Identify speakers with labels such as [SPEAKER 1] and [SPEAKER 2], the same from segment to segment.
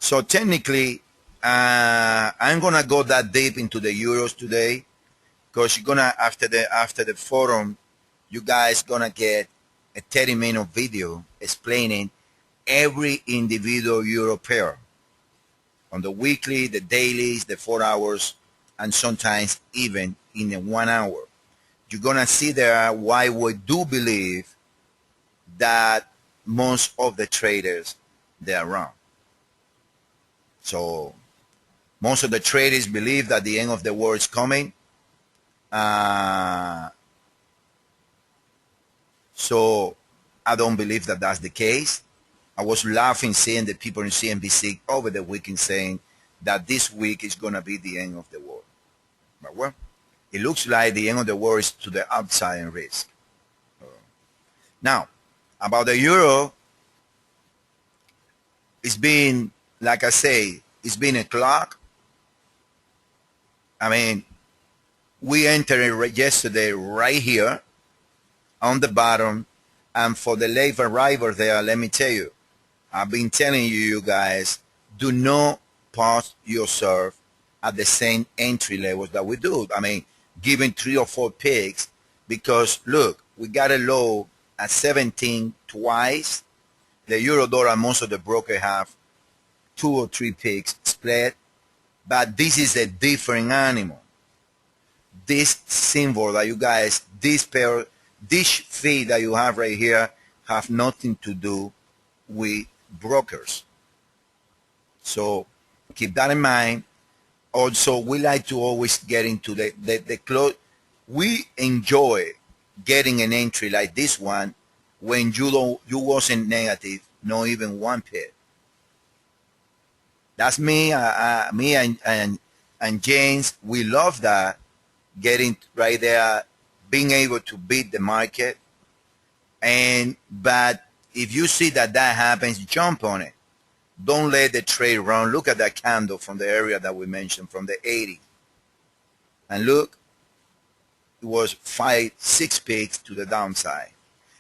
[SPEAKER 1] So technically, I'm gonna go that deep into the euros today because you're gonna after the forum, you guys gonna get a 30-minute video explaining every individual euro pair on the weekly, the dailies, the 4 hours, and sometimes even in the 1 hour. You're gonna see there why we do believe that most of the traders they are wrong. So most of the traders believe that the end of the world is coming. So I don't believe that that's the case. I was laughing seeing the people in CNBC over the weekend saying that this week is going to be the end of the world. But well, it looks like the end of the world is to the upside and risk. Now, about the euro, it's been, like I say, it's been a clock. I mean, we entered yesterday right here on the bottom. And for the late arrival there, let me tell you, I've been telling you guys, do not pause yourself at the same entry levels that we do. I mean, giving 3 or 4 picks because, look, we got a low at 17 twice. The euro dollar, most of the brokers have 2 or 3 picks split. But this is a different animal. This symbol that you guys, this feed that you have right here have nothing to do with brokers. So keep that in mind. Also, we like to always get into the close. We enjoy getting an entry like this one when you wasn't negative, not even 1 pip. That's me. Me and James. We love that, getting right there, being able to beat the market. But if you see that happens, jump on it. Don't let the trade run. Look at that candle from the area that we mentioned, from the 80. And look, it was 5-6 picks to the downside.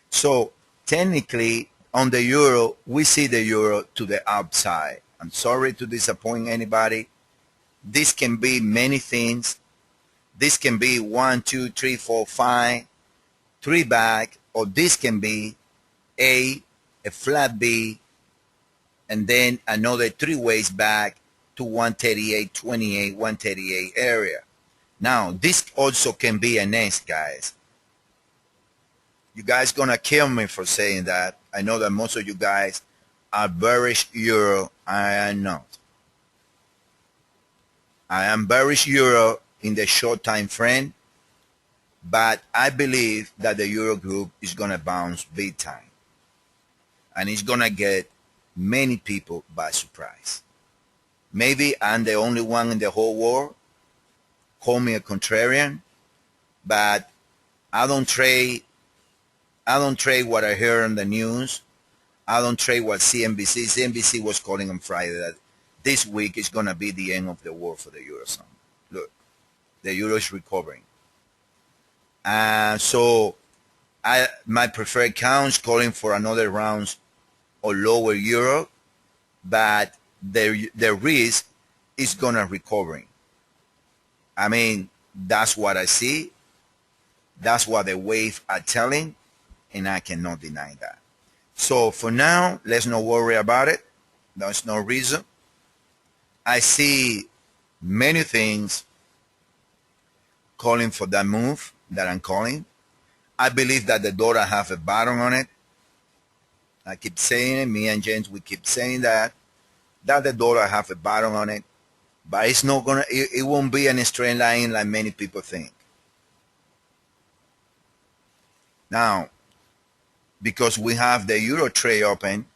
[SPEAKER 1] So technically, on the euro, we see the euro to the upside. I'm sorry to disappoint anybody. This can be many things. This can be 1, 2, 3, 4, 5, 3 back, or this can be a flat B, and then another 3 ways back to 138, 28, 138 area. Now, this also can be an S, guys. You guys gonna kill me for saying that. I know that most of you guys are bearish euro. I am not. I am bearish euro in the short time frame, but I believe that the euro group is gonna bounce big time, and it's gonna get many people by surprise. Maybe I'm the only one in the whole world. Call me a contrarian, but I don't trade what I hear on the news. I don't trade what CNBC was calling on Friday that this week is going to be the end of the world for the Eurozone. Look, the euro is recovering. So my preferred counts calling for another round or lower euro, but the risk is going to recovering. I mean, that's what I see. That's what the wave are telling, and I cannot deny that. So for now, let's not worry about it. There's no reason. I see many things calling for that move that I'm calling. I believe that the dollar have a bottom on it. I keep saying it. Me and James, we keep saying that the dollar have a bottom on it. But it's not gonna. It won't be a straight line like many people think. Now, because we have the euro trade open,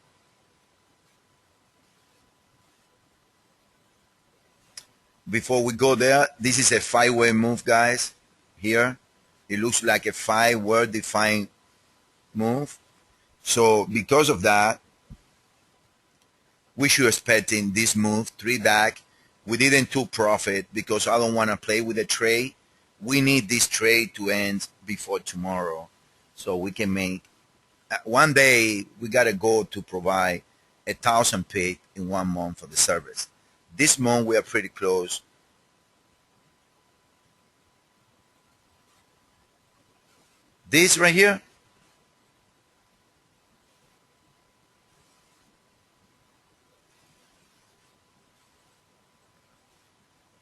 [SPEAKER 1] before we go there, this is a 5-way move, guys. Here, it looks like a 5-word defined move. So because of that, we should expect in this move 3 back. We didn't do profit because I don't want to play with the trade. We need this trade to end before tomorrow so we can make one day. We got to go to provide 1,000 pick in 1 month for the service. This month we are pretty close. This right here,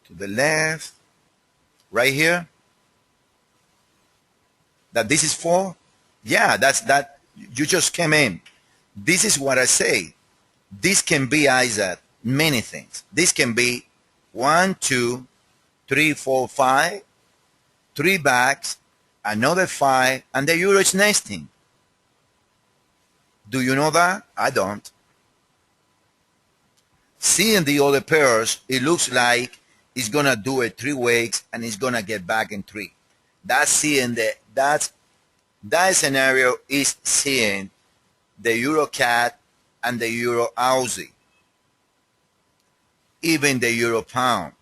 [SPEAKER 1] to the left, right here, that this is for, yeah, that's that. You just came in. This is what I say. This can be, Isaac, many things. This can be 1, 2, 3, 4, 5, 3 bags, another 5, and the euro is nesting. Do you know that? I don't. Seeing the other pairs, it looks like it's gonna do it 3 weeks and it's gonna get back in 3. That's seeing that scenario is seeing the euro cat and the euro Aussie, even the euro pound.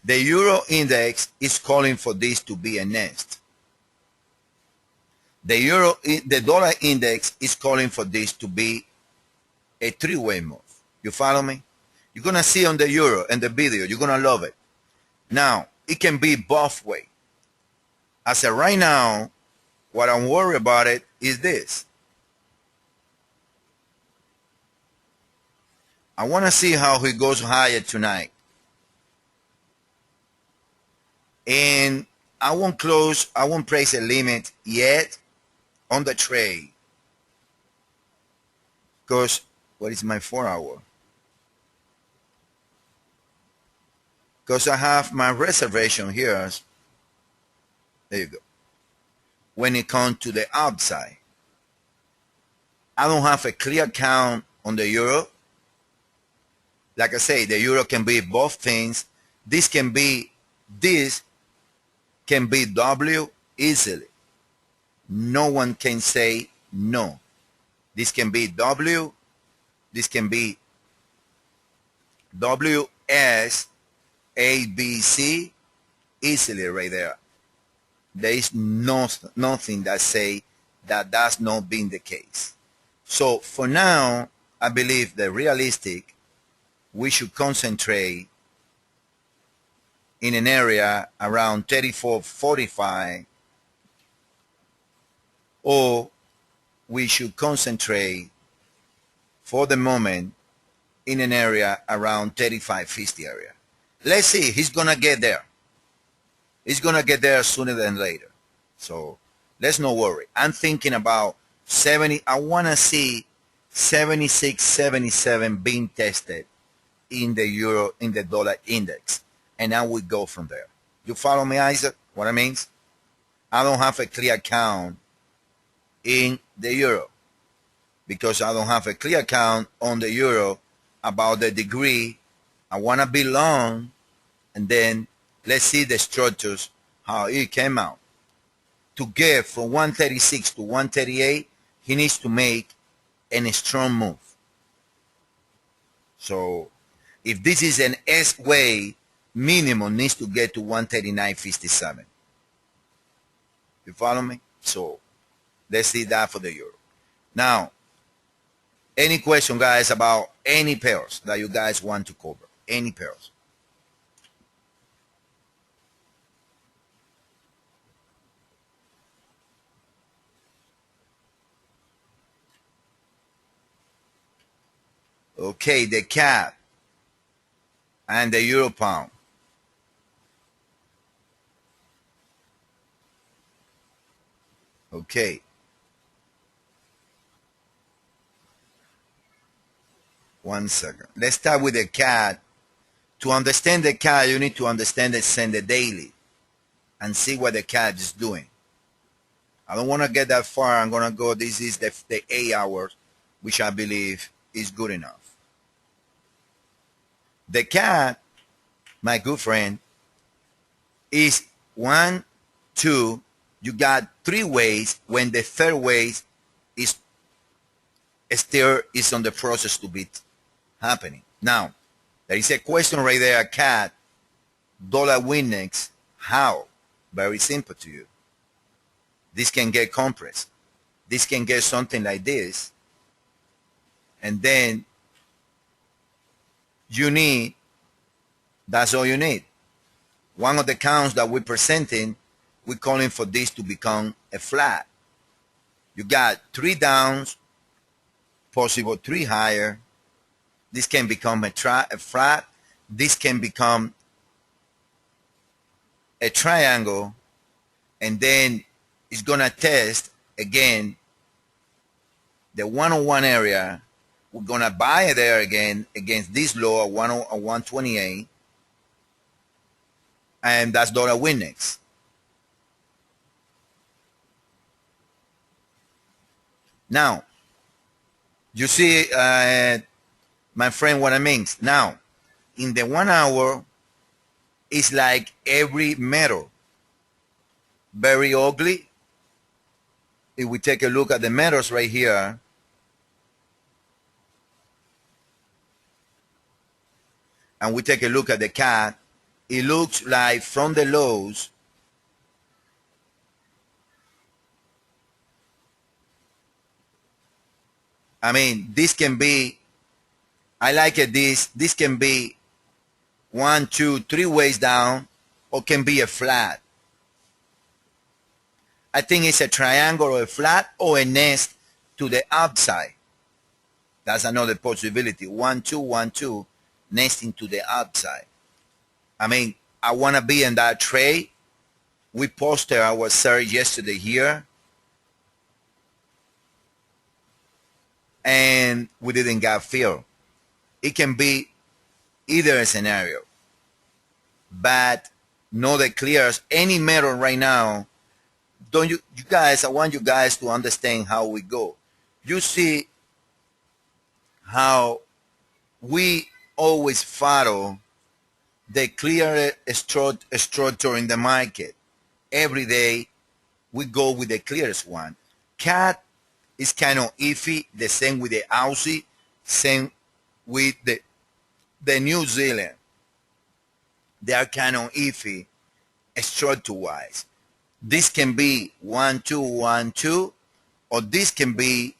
[SPEAKER 1] The euro index is calling for this to be a nest. The dollar index is calling for this to be a 3-way move. You follow me? You're gonna see on the euro and the video. You're gonna love it. Now it can be both way. As of right now, what I'm worried about it is this. I want to see how he goes higher tonight. And I won't place a limit yet on the trade. Because, what is my 4-hour? Because I have my reservation here. There you go. When it comes to the outside, I don't have a clear count on the euro. Like I say, the euro can be both things. This can be W easily. No one can say no. This can be W. This can be WS, ABC easily right there. There is nothing that say that that's not been the case. So for now, I believe that realistic, we should concentrate in an area around 34.45, or we should concentrate for the moment in an area around 35.50 area. Let's see, he's gonna get there. He's gonna get there sooner than later. So let's not worry. I'm thinking about 70. I wanna see 76, 77 being tested in the euro, in the dollar index, and I would go from there. You follow me, Isaac? What I mean? I don't have a clear count in the euro because I don't have a clear count on the euro about the degree. I want to be long, and then let's see the structures, how it came out. To get from 136 to 138, he needs to make a strong move. So if this is an S way, minimum needs to get to 139.57. You follow me? So let's see that for the euro. Now, any question, guys, about any pairs that you guys want to cover? Any pairs? Okay, the CAD and the euro pound. Okay. One second. Let's start with the CAD. To understand the CAD, you need to understand the daily and see what the CAD is doing. I don't want to get that far. I'm going to go, this is the 8 hours, which I believe is good enough. The CAD, my good friend, is 1, 2, you got 3 ways when the third way is still is on the process to be happening. Now, there is a question right there, CAD, dollar index, how? Very simple to you. This can get compressed. This can get something like this. And then you need, that's all you need. One of the counts that we're presenting, we're calling for this to become a flat. You got 3 downs, possible 3 higher. This can become a flat. This can become a triangle, and then it's going to test again the 101 area. We're going to buy it there again against this low at 128, and that's dollar Windex. Now, you see, my friend, what I mean. Now, in the 1 hour, it's like every metal. Very ugly. If we take a look at the metals right here, and we take a look at the cat, it looks like from the lows, I mean, this can be, I like it, this can be 1, 2, 3 ways down, or can be a flat. I think it's a triangle or a flat or a nest to the upside. That's another possibility. 1, 2, 1, 2, nesting to the upside. I mean, I want to be in that trade. We posted our search yesterday here, and we didn't get filled. It can be either a scenario, but no that clears any metal right now. Don't you guys, I want you guys to understand how we go. You see how we always follow the clear structure in the market. Every day we go with the clearest one. Cat is kind of iffy. The same with the Aussie. Same with the New Zealand. They are kind of iffy structure-wise. This can be 1, 2, 1, 2, or this can be,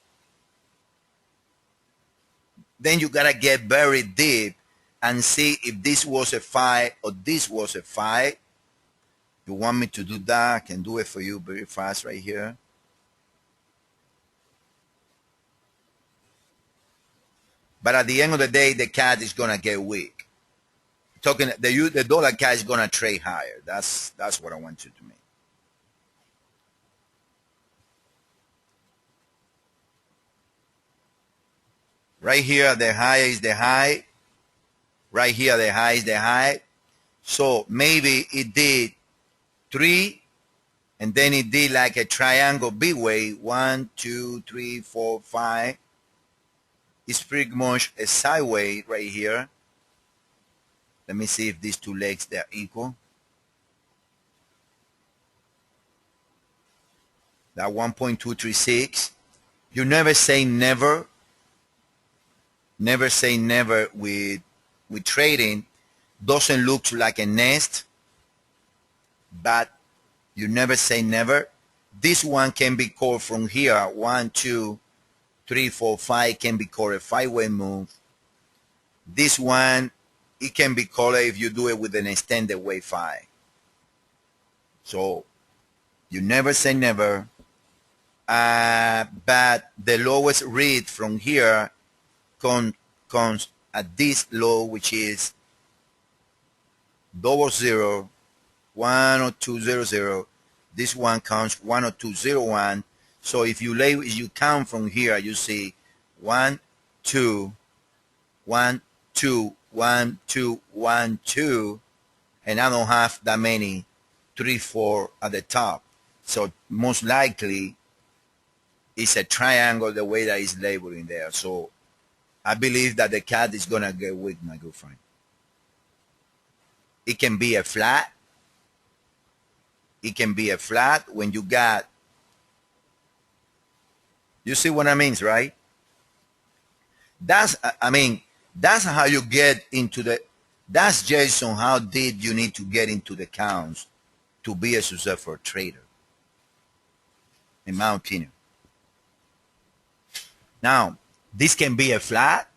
[SPEAKER 1] then you gotta get very deep and see if this was a 5 or this was a 5. You want me to do that? I can do it for you very fast right here. But at the end of the day, the cat is gonna get weak. Talking the dollar cat is gonna trade higher. That's what I want you to make. Right here, the high is the high. Right here, the high is the high. So maybe it did 3, and then it did like a triangle B-way. 1, 2, 3, 4, 5. It's pretty much a sideways right here. Let me see if these 2 legs, they're equal. That 1.236. You never say never. Never say never with trading. Doesn't look like a nest, but you never say never. This one can be called from here. 1, 2, 3, 4, 5 can be called a 5-way move. This one, it can be called if you do it with an extended wave 5. So you never say never. But the lowest read from here comes at this low, which is 00 10200. This one counts 10201. So if you count from here, you see 1 2 1 2 1 2 1 2, and I don't have that many 3 4 at the top. So most likely it's a triangle the way that is labeled in there. So I believe that the cat is gonna get weak, my good friend. It can be a flat. It can be a flat when you got, you see what I mean, right? That's how you get into the, that's Jason, how deep you need to get into the counts to be a successful trader, in my opinion. Now, this can be a flat,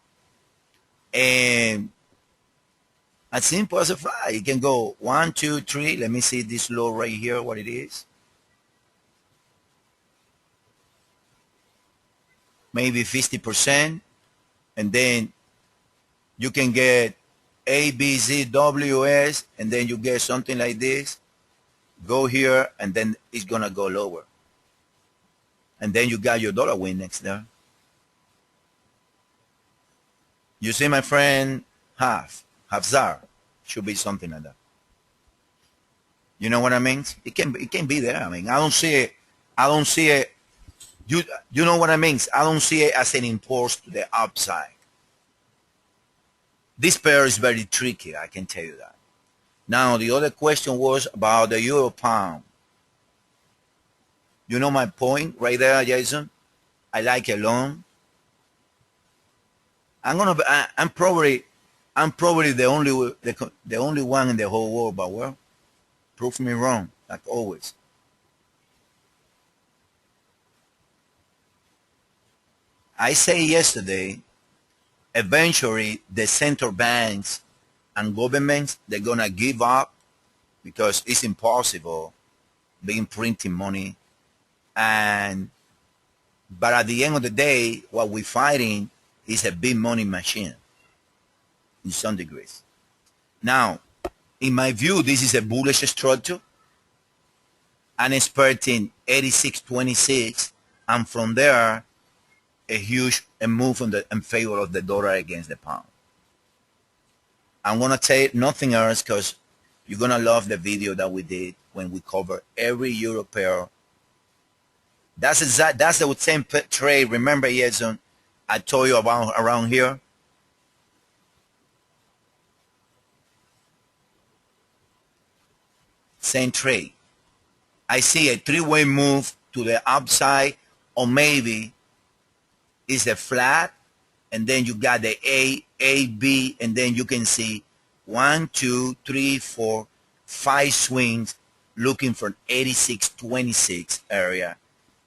[SPEAKER 1] and As simple as a fly. It can go 1, 2, 3. Let me see this low right here, what it is. Maybe 50%. And then you can get A, B, Z, W, S, and then you get something like this. Go here, and then it's going to go lower. And then you got your dollar win next there. You see, my friend, Hafzar, should be something like that. You know what I mean? It can be there. I mean, I don't see it. I don't see it. You know what I mean? I don't see it as an impulse to the upside. This pair is very tricky, I can tell you that. Now, the other question was about the euro pound. You know my point right there, Jason? I like it long. I'm probably the only one in the whole world, but well, prove me wrong, like always. I say yesterday, eventually the central banks and governments, they're gonna give up because it's impossible being printing money. And but at the end of the day, what we're fighting is a big money machine in some degrees. Now, in my view, this is a bullish structure. I'm expecting 86.26, and from there, a huge move in favor of the dollar against the pound. I'm gonna say nothing else because you're gonna love the video that we did when we cover every euro pair. That's the same trade. Remember, Jason, I told you about around here. Same trade. I see a three-way move to the upside, or maybe it's a flat, and then you got the A, B, and then you can see 1, 2, 3, 4, 5 swings looking for 86.26 area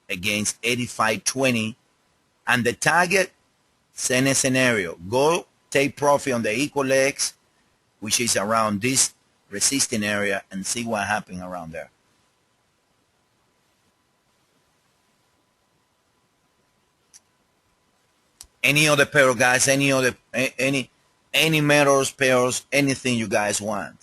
[SPEAKER 1] against 85.20, and the target, same scenario. Go take profit on the equal legs, which is around this resisting area, and see what happens around there. Any other pair, guys? Any metals, pairs, anything you guys want?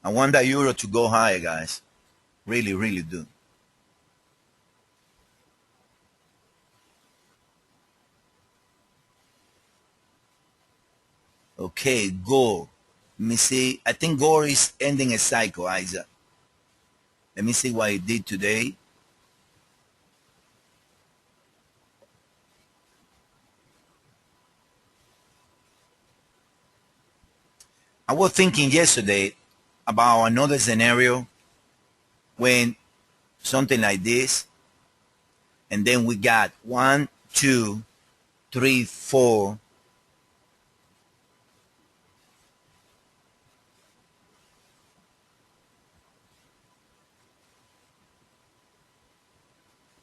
[SPEAKER 1] I want that euro to go higher, guys. Really, really do. Okay, gold. Let me see. I think gold is ending a cycle, Isaac. Let me see what it did today. I was thinking yesterday about another scenario when something like this, and then we got 1, 2, 3, 4.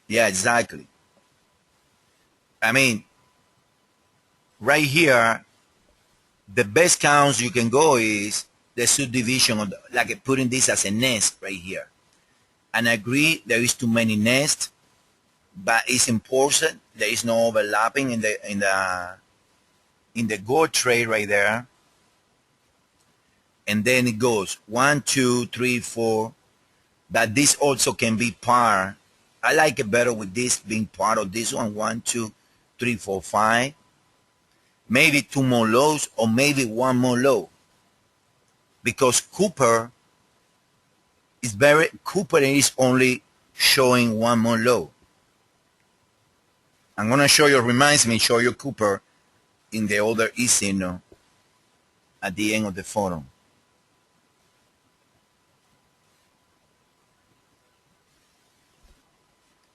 [SPEAKER 1] Yeah, exactly. I mean, right here, the best counts you can go is the subdivision of like putting this as a nest right here. And I agree there is too many nests, but it's important there is no overlapping in the gold trade right there. And then it goes 1, 2, 3, 4. But this also can be par. I like it better with this being part of this one. 1, 2, 3, 4, 5. Maybe 2 more lows, or maybe 1 more low. Because Cooper is only showing 1 more low. I'm gonna show you. Reminds me, show you Cooper in the other E signal at the end of the photo.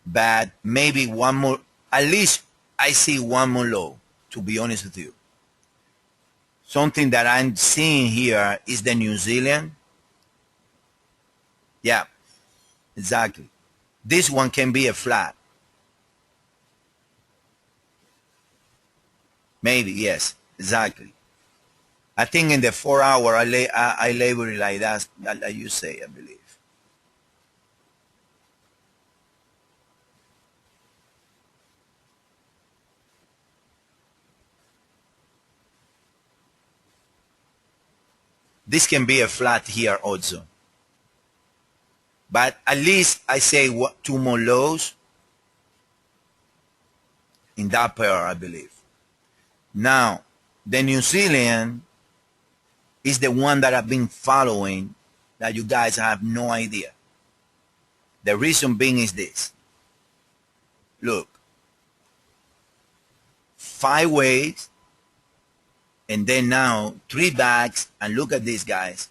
[SPEAKER 1] But maybe 1 more. At least I see 1 more low. To be honest with you, something that I'm seeing here is the New Zealand. Yeah, Exactly. This one can be a flat. Maybe, yes. Exactly. I think in the 4 hour, I label it like that, like you say, I believe. This can be a flat here also. But at least I say two more lows in that pair, I believe. Now, the New Zealand is the one that I've been following that you guys have no idea. The reason being is this. Look, 5 ways, and then now 3 bags, and look at these guys.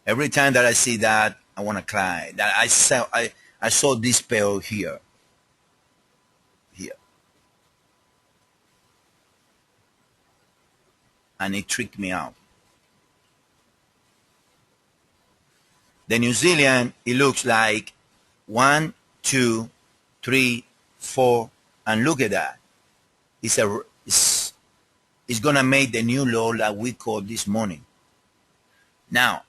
[SPEAKER 1] Every time that I see that, I want to cry. That I saw this pair here, here, and it tricked me out. The New Zealand, it looks like 1, 2, 3, 4, and look at that. It's gonna make the new low that we called this morning. Now,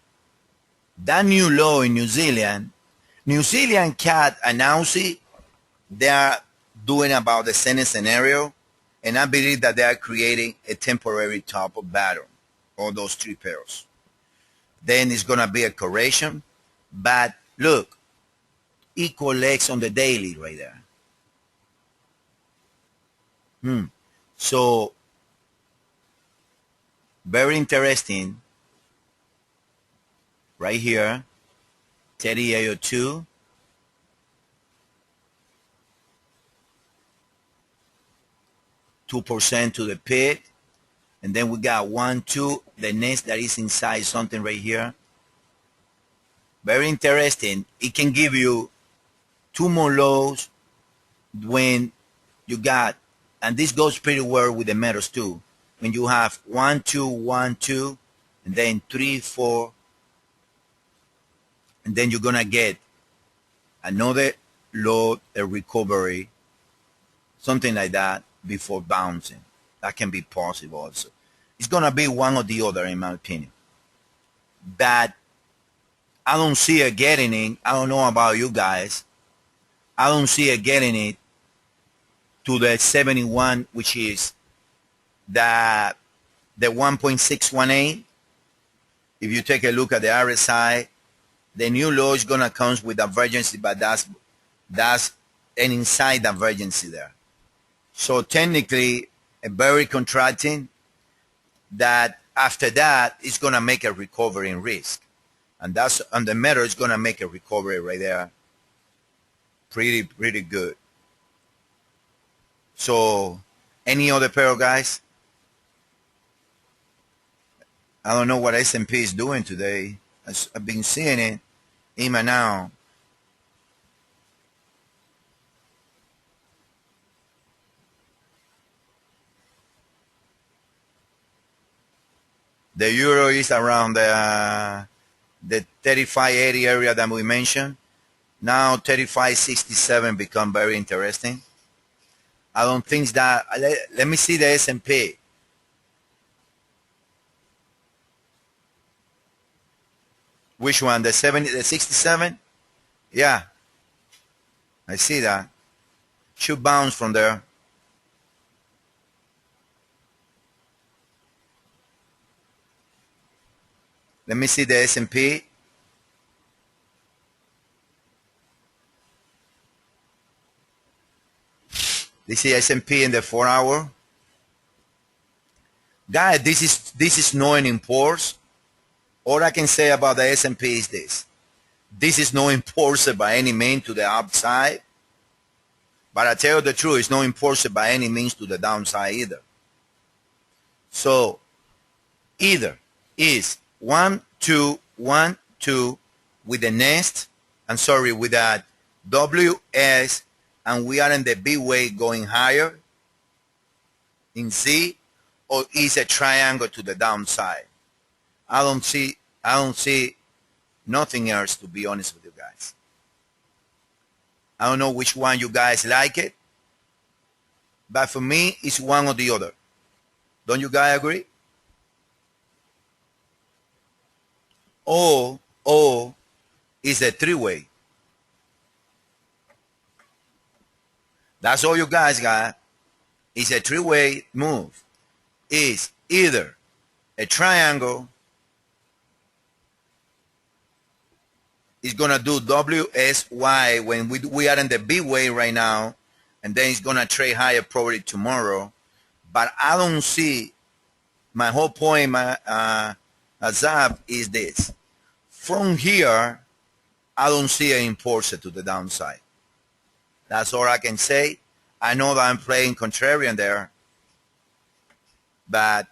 [SPEAKER 1] that new low in New Zealand CAT announced it. They are doing about the same scenario, and I believe that they are creating a temporary top of bottom, all those 3 pairs. Then it's gonna be a correction, but look, equal legs on the daily right there. So very interesting right here, 3802. 2% to the pit, and then we got 1, 2, the next that is inside something right here. Very interesting. It can give you 2 more lows when you got, and this goes pretty well with the metals too, when you have 1, 2, 1, 2, and then 3, 4, and then you're gonna get another low, a recovery, something like that, before bouncing. That can be possible also. It's gonna be one or the other, in my opinion. But I don't see it getting it. I don't know about you guys. I don't see it getting it to the 71, which is the 1.618. If you take a look at the RSI, the new low is gonna come with divergence, but that's an inside divergence there. So technically, a very contracting that after that is gonna make a recovery in risk, and that's on the metal is gonna make a recovery right there. Pretty good. So, any other pair, guys? I don't know what S&P is doing today. I've been seeing it in and out. The euro is around the 35.80 area that we mentioned. Now 35.67 become very interesting. I don't think that. Let me see the S&P. Which one? The 70, the 67? Yeah, I see that. Should bounce from there. Let me see the S&P. This is S&P in the 4 hour. Guys, this is no imports. All I can say about the S&P is this. This is no impulsive by any means to the upside. But I tell you the truth, it's no impulsive by any means to the downside either. So either is 1, 2, 1, 2 with the nest, with that WS, and we are in the B way going higher in Z, or is a triangle to the downside. I don't see Nothing else, to be honest with you guys. I don't know which one you guys like it, but for me, it's one or the other. Don't you guys agree? Or is a three-way. That's all you guys got. It's a three-way move. It's either a triangle, it's going to do WSY when we are in the B way right now, and then it's going to trade higher probably tomorrow. But I don't see, my whole point, Azab, is this. From here, I don't see an impulse to the downside. That's all I can say. I know that I'm playing contrarian there, but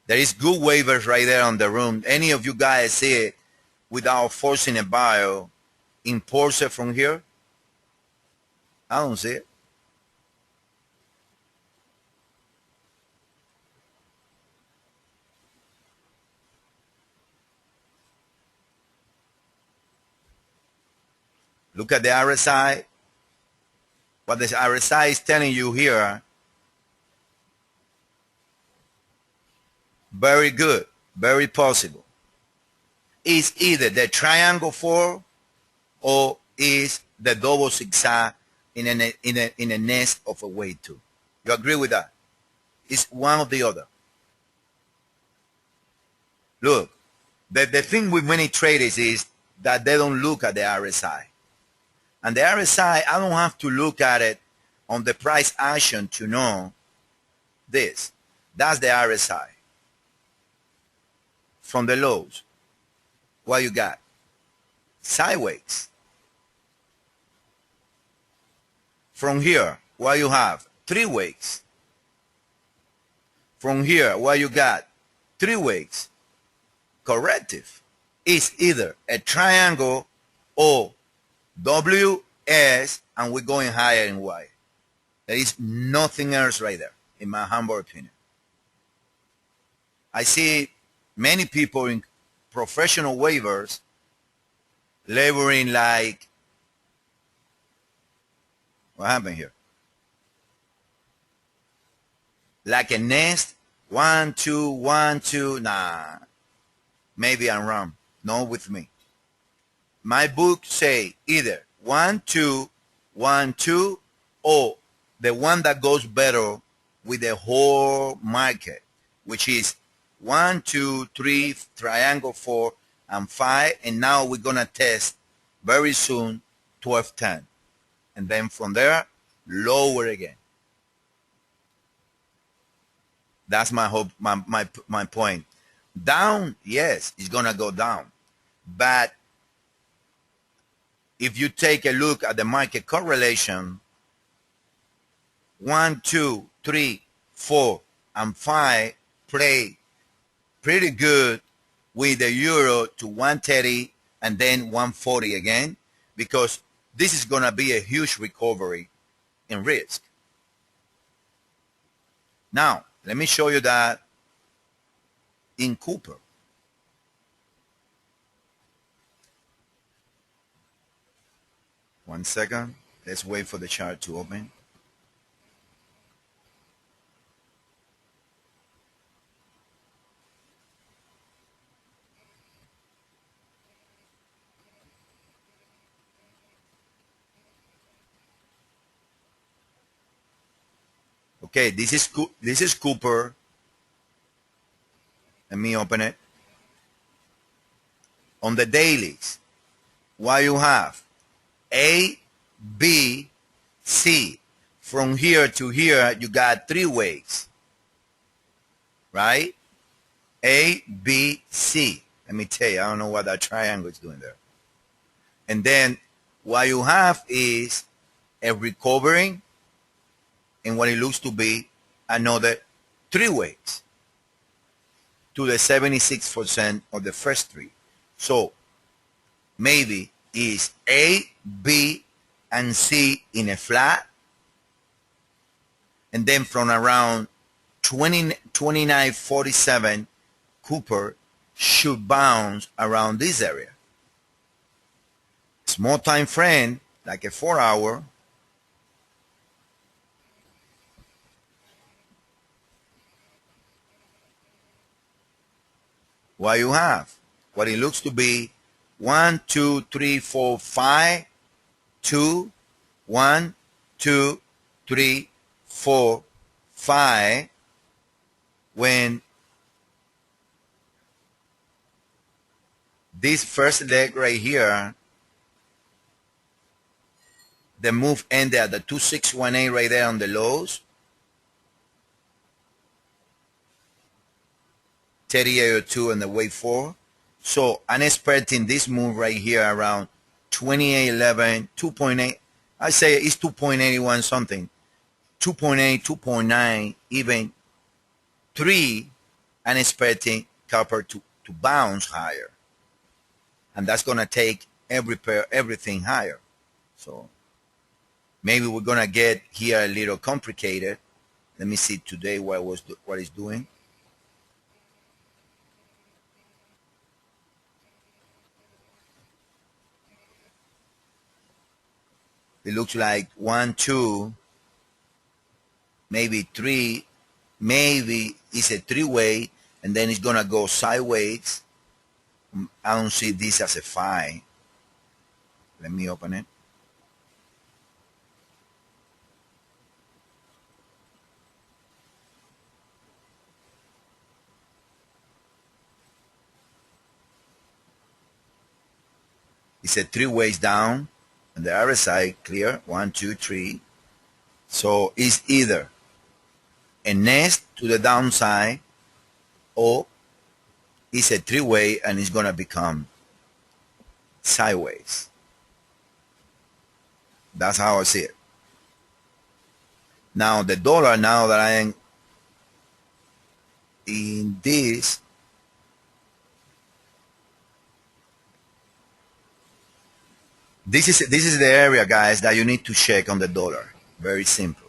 [SPEAKER 1] there is good waivers right there on the room. Any of you guys see it without forcing a bio, impulse from here? I don't see it. Look at the RSI. What the RSI is telling you here, very good, very possible. It's either the triangle 4 or is the double zigzag in a nest of a way 2. You agree with that? It's one or the other. Look, the thing with many traders is that they don't look at the RSI. And the RSI, I don't have to look at it on the price action to know this. That's the RSI. From the lows, what you got? Sideways. From here, what you have? Three ways. From here, what you got? Three ways. Corrective. It's either a triangle or WS, and we're going higher in Y. There is nothing else right there, in my humble opinion. I see many people in professional waivers laboring like, what happened here? Like a nest, 1, 2, 1, 2, nah. Maybe I'm wrong. Not with me. My book say either 1, 2, 1, 2, or the one that goes better with the whole market, which is 1, 2, 3, triangle 4, and 5. And now we're going to test very soon 12, 10. And then from there, lower again. That's my hope, my point. Down, yes, it's going to go down. But if you take a look at the market correlation, 1, 2, 3, 4, and 5 play pretty good with the euro to 130 and then 140 again, because this is going to be a huge recovery in risk. Now, let me show you that in Cooper. One second. Let's wait for the chart to open. Okay, this is Cooper. Let me open it. On the dailies, what you have? A, B, C. From here to here, you got three ways, right? A, B, C. Let me tell you, I don't know what that triangle is doing there. And then what you have is a recovering and what it looks to be another three ways to the 76% of the first three. So maybe is A, B, and C in a flat, and then from around 29.47, Cooper should bounce around this area. Small time frame, like a 4-hour, what you have, what it looks to be 1, 2, 3, 4, 5, 2, 1, 2, 3, 4, 5. When this first leg right here, the move ended at the 2618 right there on the lows, 3802 and the wave 4. So I'm expecting this move right here around 2811, 2.8. I say it's 2.81 something, 2.8, 2.9, even 3. I'm expecting copper to bounce higher. And that's going to take everything higher. So maybe we're going to get here a little complicated. Let me see today what it's doing. It looks like 1, 2, maybe 3, maybe it's a 3-way, and then it's going to go sideways. I don't see this as a 5. Let me open it. It's a 3 ways down, and the other side clear, 1, 2, 3. So it's either a nest to the downside, or it's a 3-way and it's going to become sideways. That's how I see it. Now the dollar, now that I am in this, this is the area, guys, that you need to check on the dollar. Very simple.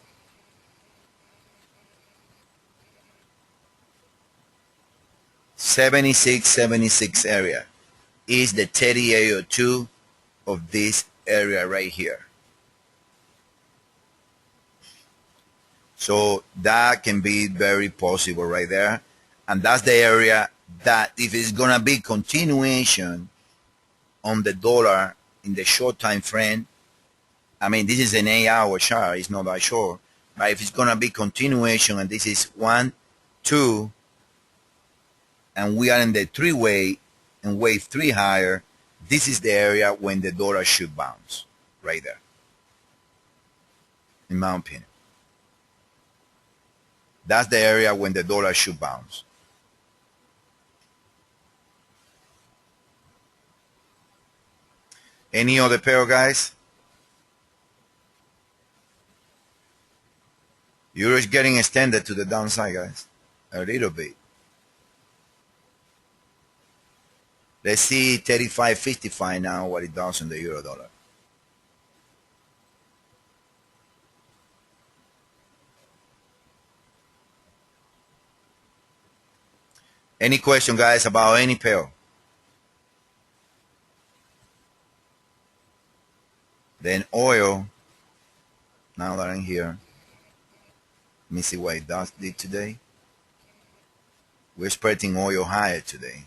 [SPEAKER 1] $76.76 area is the 3802 of this area right here. So that can be very possible right there. And that's the area that if it's going to be continuation on the dollar in the short time frame, I mean, this is an 8-hour chart. It's not that short. But if it's going to be continuation and this is 1, 2, and we are in the 3-way and wave 3 higher, this is the area when the dollar should bounce right there, in my opinion. That's the area when the dollar should bounce. Any other pair, guys? Euro is getting extended to the downside, guys, a little bit. Let's see 35.55 now, what it does on the euro dollar. Any question, guys, about any pair? Then oil, now that I'm here, let me see what it did today. We're expecting oil higher today.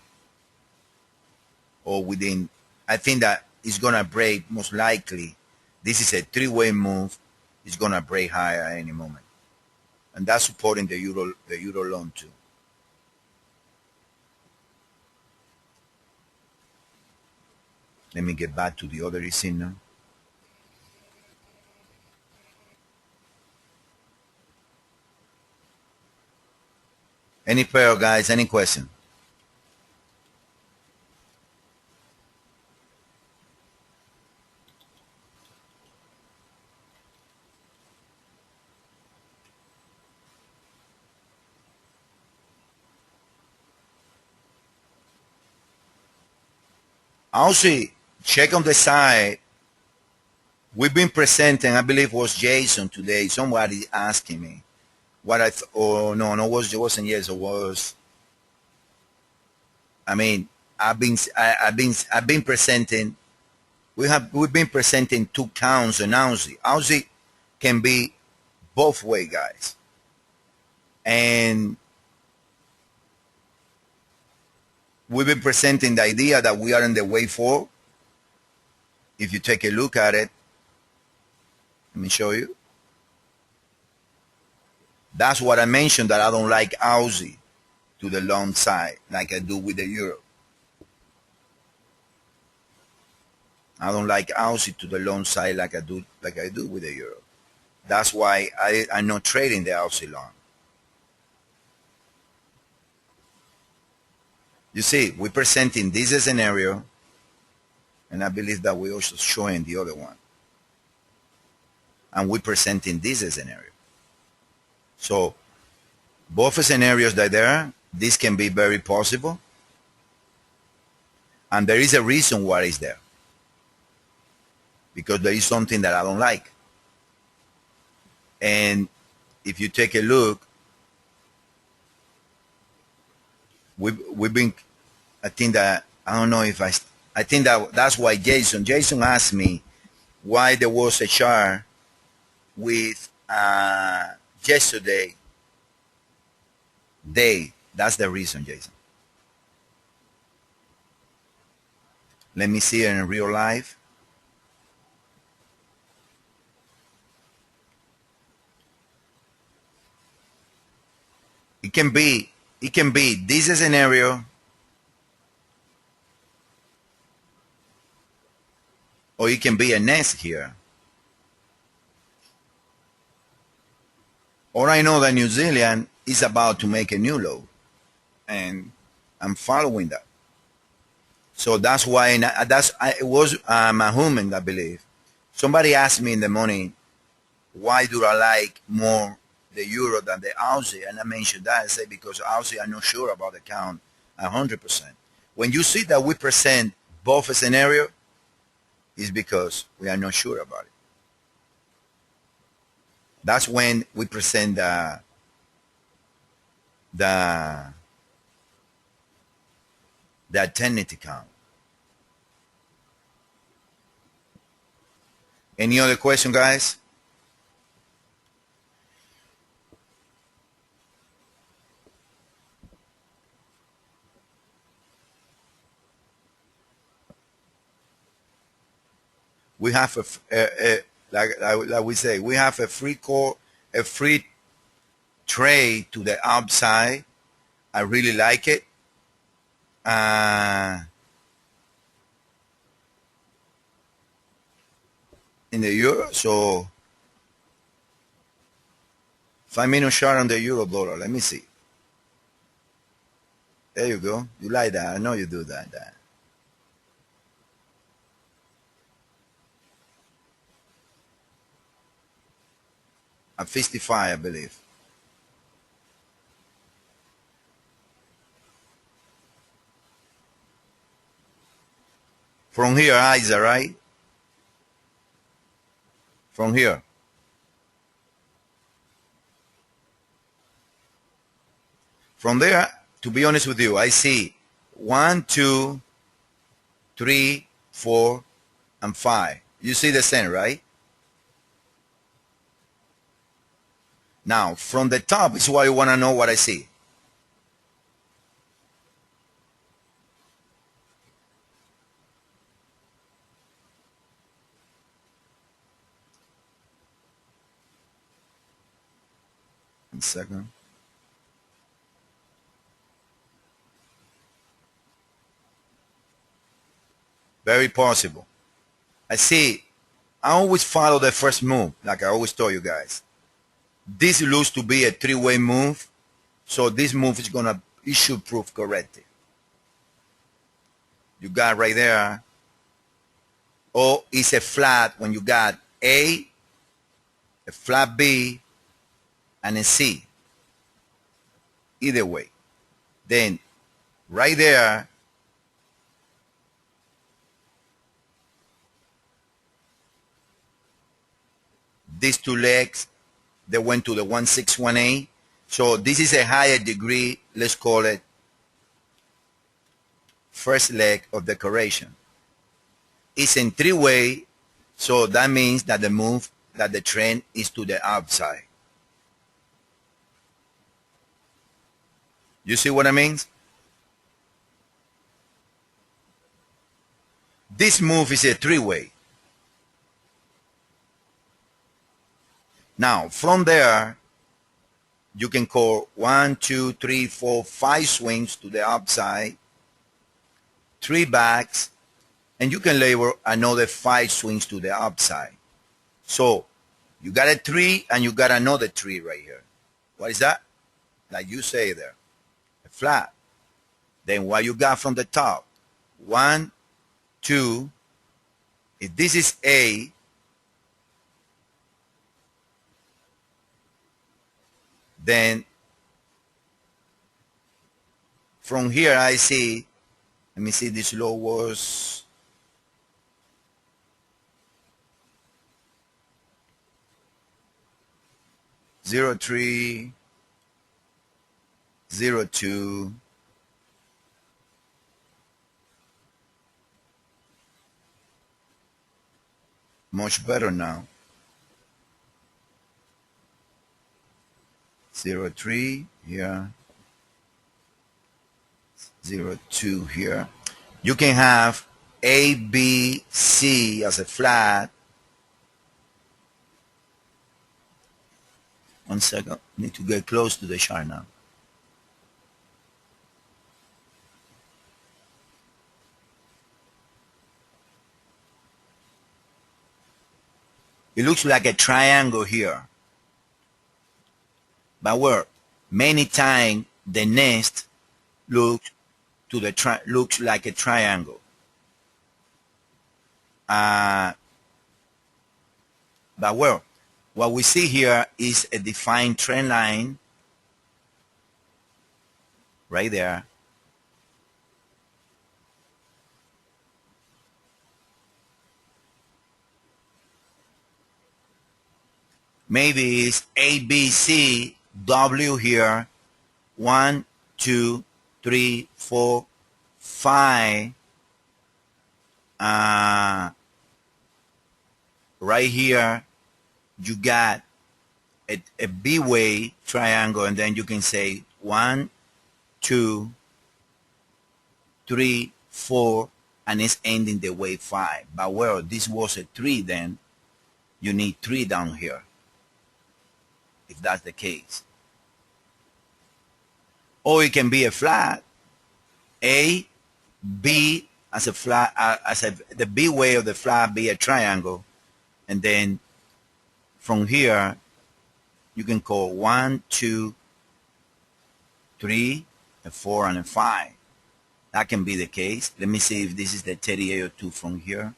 [SPEAKER 1] Or within, I think that it's going to break most likely. This is a 3-way move. It's going to break higher at any moment. And that's supporting the euro loan too. Let me get back to the other receipt now. Any pair, guys? Any question? Also, check on the side. We've been presenting, I believe it was Jason today. Somebody asking me what I it wasn't Jason. It was I mean, I've been presenting. We've been presenting 2 counts on Aussie. Aussie can be both way, guys. And we've been presenting the idea that we are in the wave 4. If you take a look at it, let me show you. That's what I mentioned, that I don't like Aussie to the long side like I do with the euro. I don't like Aussie to the long side like I do with the euro. That's why I'm not trading the Aussie long. You see, we're presenting this scenario, and I believe that we're also showing the other one. And we're presenting this scenario. So both scenarios that there are, this can be very possible. And there is a reason why it's there. Because there is something that I don't like. And if you take a look, we've been, I think that, I don't know if I think that that's why Jason asked me why there was a chart with yesterday day. That's the reason, Jason. Let me see it in real life. It can be this scenario, or it can be a nest here. Or I know that New Zealand is about to make a new low, and I'm following that. So that's why it was Mahuman, I believe. Somebody asked me in the morning, why do I like more the euro than the Aussie? And I mentioned that. I said, because Aussie, I'm not sure about the count 100%. When you see that we present both scenario, is because we are not sure about it. That's when we present the alternative count. Any other question, guys? We have like we say, we have a free trade to the upside. I really like it. In the euro, so 5-minute chart on the euro dollar. Let me see. There you go. You like that? I know you do that. At 55, I believe. From here, Isa, right? From here. From there, to be honest with you, I see 1, 2, 3, 4, and 5. You see the center, right? Now, from the top is why you want to know what I see. One second. Very possible. I see. I always follow the first move, like I always told you guys. This looks to be a 3-way move, so this move is it should prove correct. You got right there. Or it's a flat when you got A, a flat B, and a C. Either way. Then right there, these two legs, they went to the 1618. So this is a higher degree, let's call it first leg of the correction. It's in three-way, so that means that the trend is to the upside. You see what I mean? This move is a three-way. Now, from there, you can call 1, 2, 3, 4, 5 swings to the upside, 3 backs, and you can label another 5 swings to the upside. So you got a 3 and you got another 3 right here. What is that? Like you say there, a flat. Then what you got from the top? 1, 2. If this is A, then from here I see, let me see, this low was 0.3, 0.2, much better now. 0.3 here, 0.2 here. You can have A, B, C as a flat. One second, need to get close to the chart now. It looks like a triangle here. But where many times the nest looks like a triangle. But where what we see here is a defined trend line right there. Maybe it's A, B, C, W here. 1, 2, 3, 4, 5. Right here, you got a B-way triangle, and then you can say 1, 2, 3, 4, and it's ending the wave 5. But well, this was a 3, then you need 3 down here, if that's the case. Or it can be a flat, A, B as a flat, the B way of the flat be a triangle, and then from here you can call 1, 2, 3, a 4, and a 5. That can be the case. Let me see if this is the 3802 from here.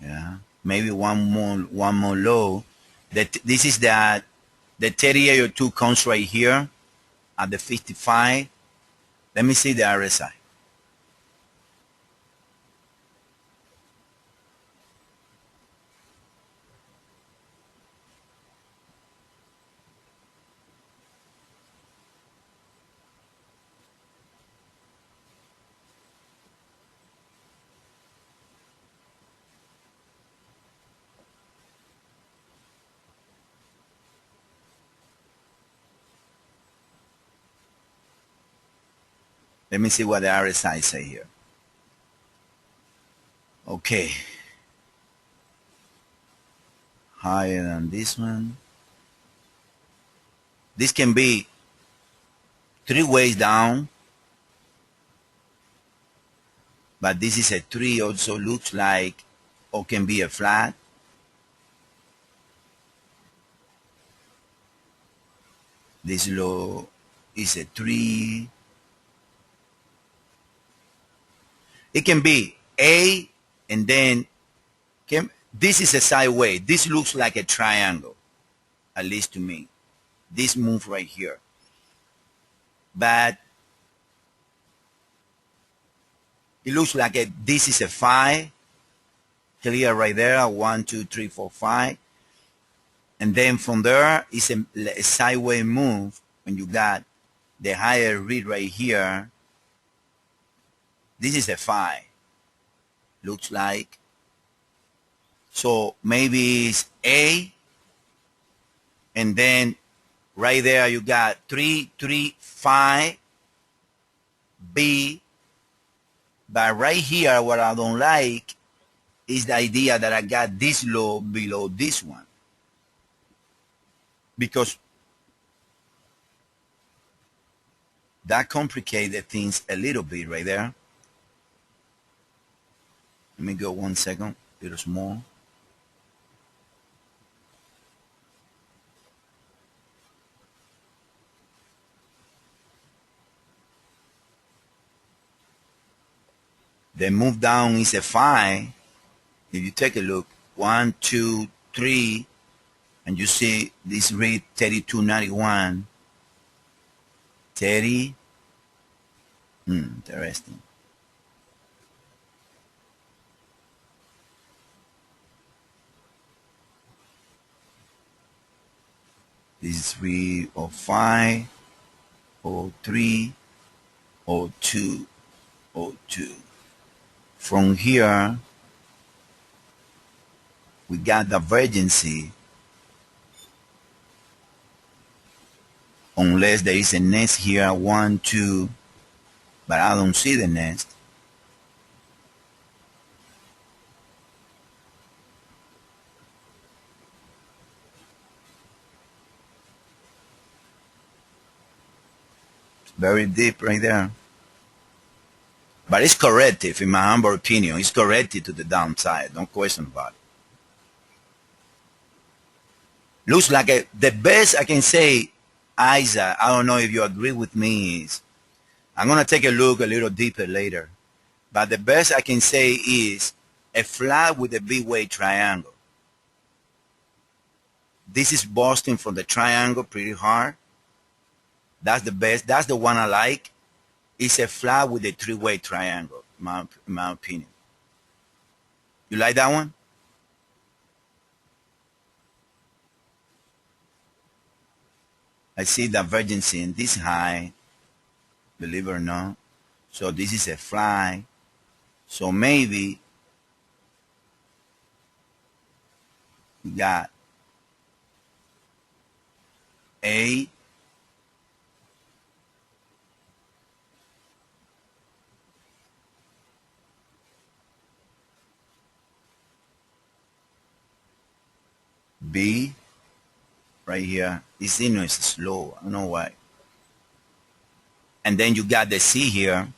[SPEAKER 1] Yeah, maybe one more low. This is the 3802 comes right here at the 55. Let me see the RSI. Let me see what the RSI say here. Okay. Higher than this one. This can be 3 ways down. But this is a 3, also looks like, or can be a flat. This low is a 3. It can be A, and then this is a sideways. This looks like a triangle, at least to me. This move right here. But it looks like this is a 5. Clear right there. 1, 2, 3, 4, 5. And then from there is a sideways move when you got the higher read right here, this is a 5, looks like. So maybe it's A, and then right there you got 3, 3, 5, B. But right here, what I don't like is the idea that I got this low below this one. Because that complicated things a little bit right there. Let me go 1 second, a little small. The move down is a 5. If you take a look, 1, 2, 3, and you see this read 32.91. 30. Interesting. This is 305, 03, 02, 02. From here, we got divergency unless there is a nest here, 1, 2, but I don't see the nest. It's very deep right there. But it's corrective, in my humble opinion. It's corrected to the downside. Don't question about it. Looks like the best I can say, Isa, I don't know if you agree with me, is I'm going to take a look a little deeper later. But the best I can say is a flat with a B-wave triangle. This is busting from the triangle pretty hard. That's the best. That's the one I like. It's a flat with a 3-way triangle, in my opinion. You like that one? I see divergency in this high, believe it or not. So this is a fly. So maybe we got A, B, right here. This signal is slow. I don't know why. And then you got the C here.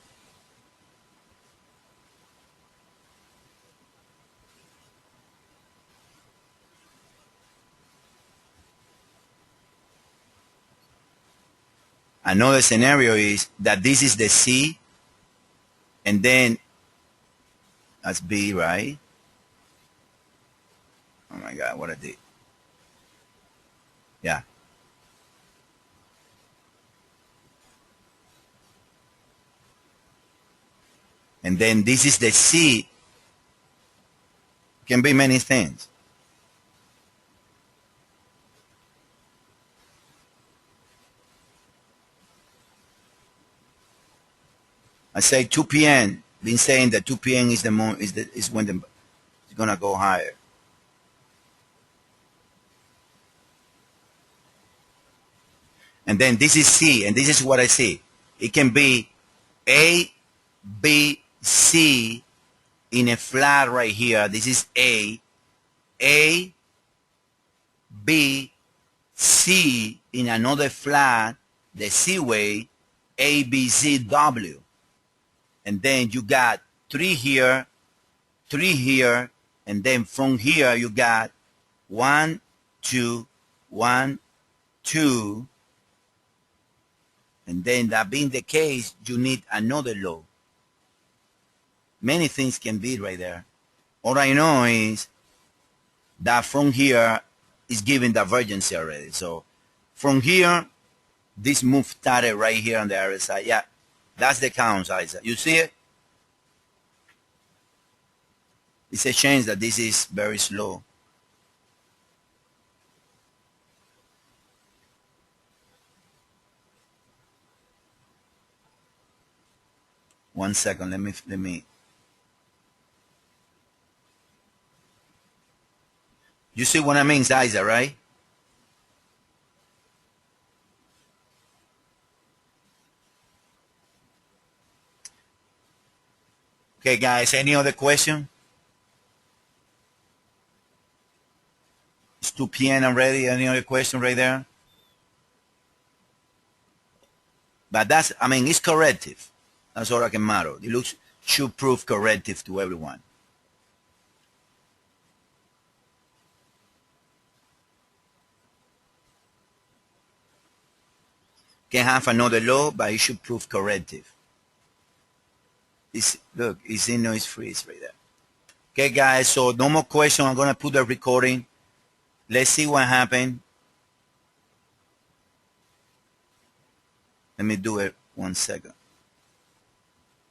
[SPEAKER 1] Another scenario is that this is the C, and then that's B, right? Oh my God, what I did. Yeah. And then this is the C. Can be many things. I say 2 p.m. Been saying that 2 p.m. is is when it's gonna go higher. And then this is C, and this is what I see. It can be A, B, C in a flat right here. This is A, B, C in another flat, the C way, A, B, C, W. And then you got 3 here, 3 here, and then from here you got 1, 2, 1, 2. And then that being the case, you need another low. Many things can be right there. All I know is that from here is giving divergence already. So from here, this move started right here on the other side. Yeah, that's the count size. You see it? It's a change that this is very slow. 1 second. Let me. You see what I mean, Ziza, right? Okay, guys. Any other question? It's 2 p.m. already. Any other question right there? But that's, I mean, it's corrective. That's all I can matter. It looks should prove corrective to everyone. Can have another law, but it should prove corrective. It's, look, it's in noise freeze right there. Okay, guys. So no more question. I'm gonna put the recording. Let's see what happened. Let me do it 1 second.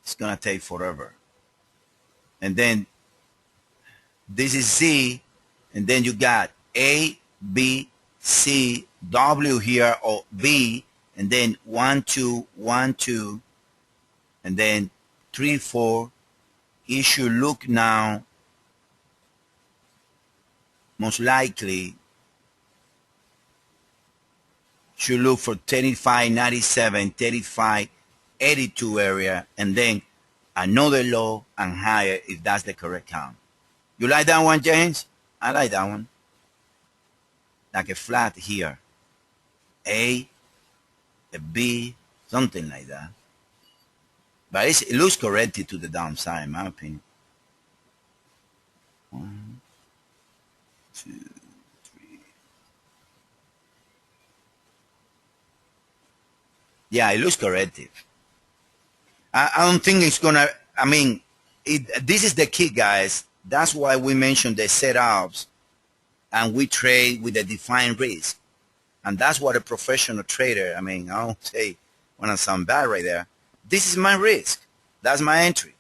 [SPEAKER 1] It's gonna take forever. And then this is Z, and then you got A, B, C, W here, or B, and then 1, 2, 1, 2, and then 3, 4. It should look now, most likely, should look for 35.97, 35.82 area, and then another low and higher if that's the correct count. You like that one, James? I like that one. Like a flat here. A B, something like that. But it looks corrected to the downside, in my opinion. 1, 2, 3. Yeah, it looks corrective. I don't think it's gonna. I mean, this is the key, guys. That's why we mentioned the setups, and we trade with a defined risk. And that's what a professional trader, I mean, I don't say when I sound bad right there. This is my risk. That's my entry.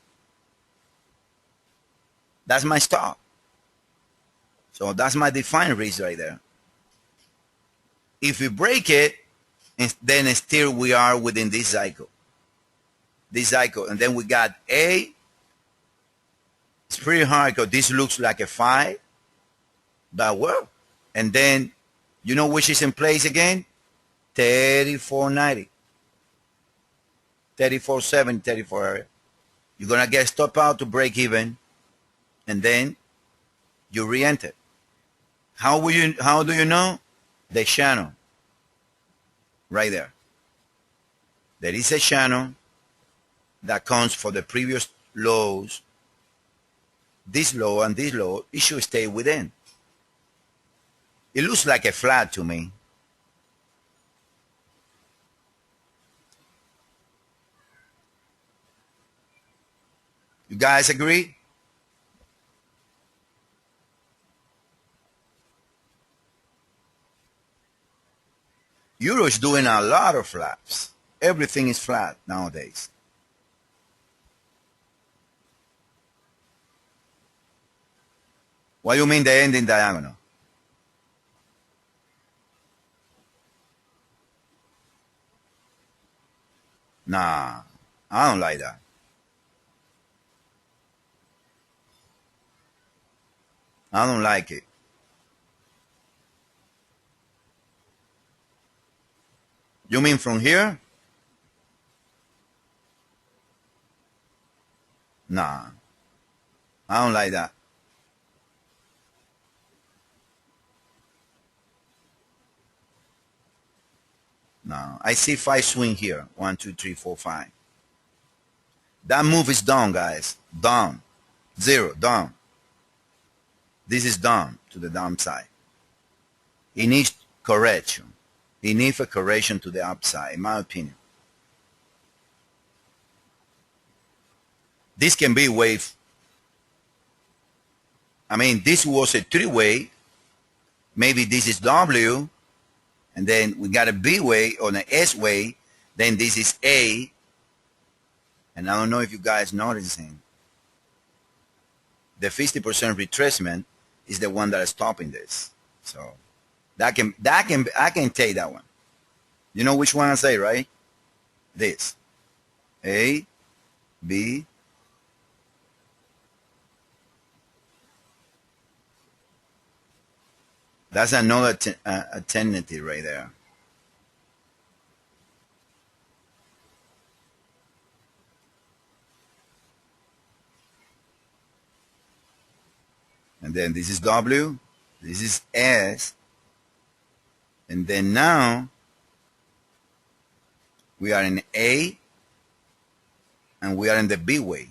[SPEAKER 1] That's my stop. So that's my defined risk right there. If we break it, then still we are within this cycle. This cycle. And then we got A. It's pretty hard because this looks like a 5. But well. And then, you know which is in place again? 34.90. 34.7, 34 area. You're going to get stop out to break even. And then you re-enter. How do you know? The channel. Right there. There is a channel that comes for the previous lows. This low and this low, it should stay within. It looks like a flat to me. You guys agree? Euro is doing a lot of flaps. Everything is flat nowadays. What do you mean the ending diagonal? Nah, I don't like that. I don't like it. You mean from here? Nah, I don't like that. No, I see 5 swing here. 1, 2, 3, 4, 5. That move is down, guys. Down. 0, down. This is down to the downside. It needs correction. It needs a correction to the upside, in my opinion. This can be wave. I mean, this was a 3-way. Maybe this is W. And then we got a B way on an S way. Then this is A. And I don't know if you guys noticing. The 50% retracement is the one that is stopping this. So I can take that one. You know which one I say, right? This. A, B. That's another alternative right there. And then this is W, this is S, and then now we are in A and we are in the B way.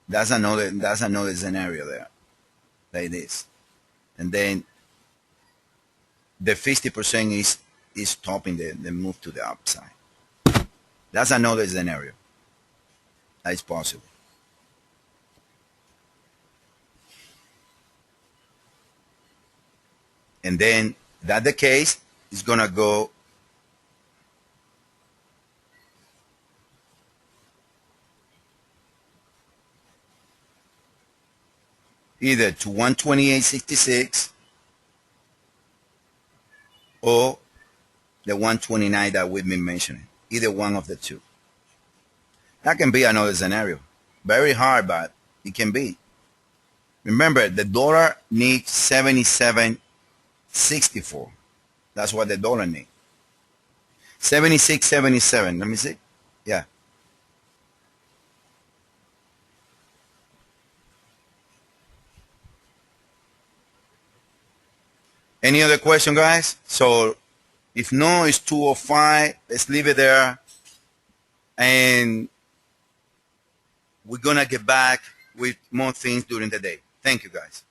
[SPEAKER 1] That's another scenario there, like this. And then the 50% is stopping the move to the upside. That's another scenario. That is possible. And then that the case is gonna go either to 128.66 or the 129 that we've been mentioning. Either one of the two. That can be another scenario. Very hard, but it can be. Remember, the dollar needs 77.64. That's what the dollar needs. 76.77. Let me see. Yeah. Any other question, guys? So if no, it's 205. Let's leave it there. And we're going to get back with more things during the day. Thank you, guys.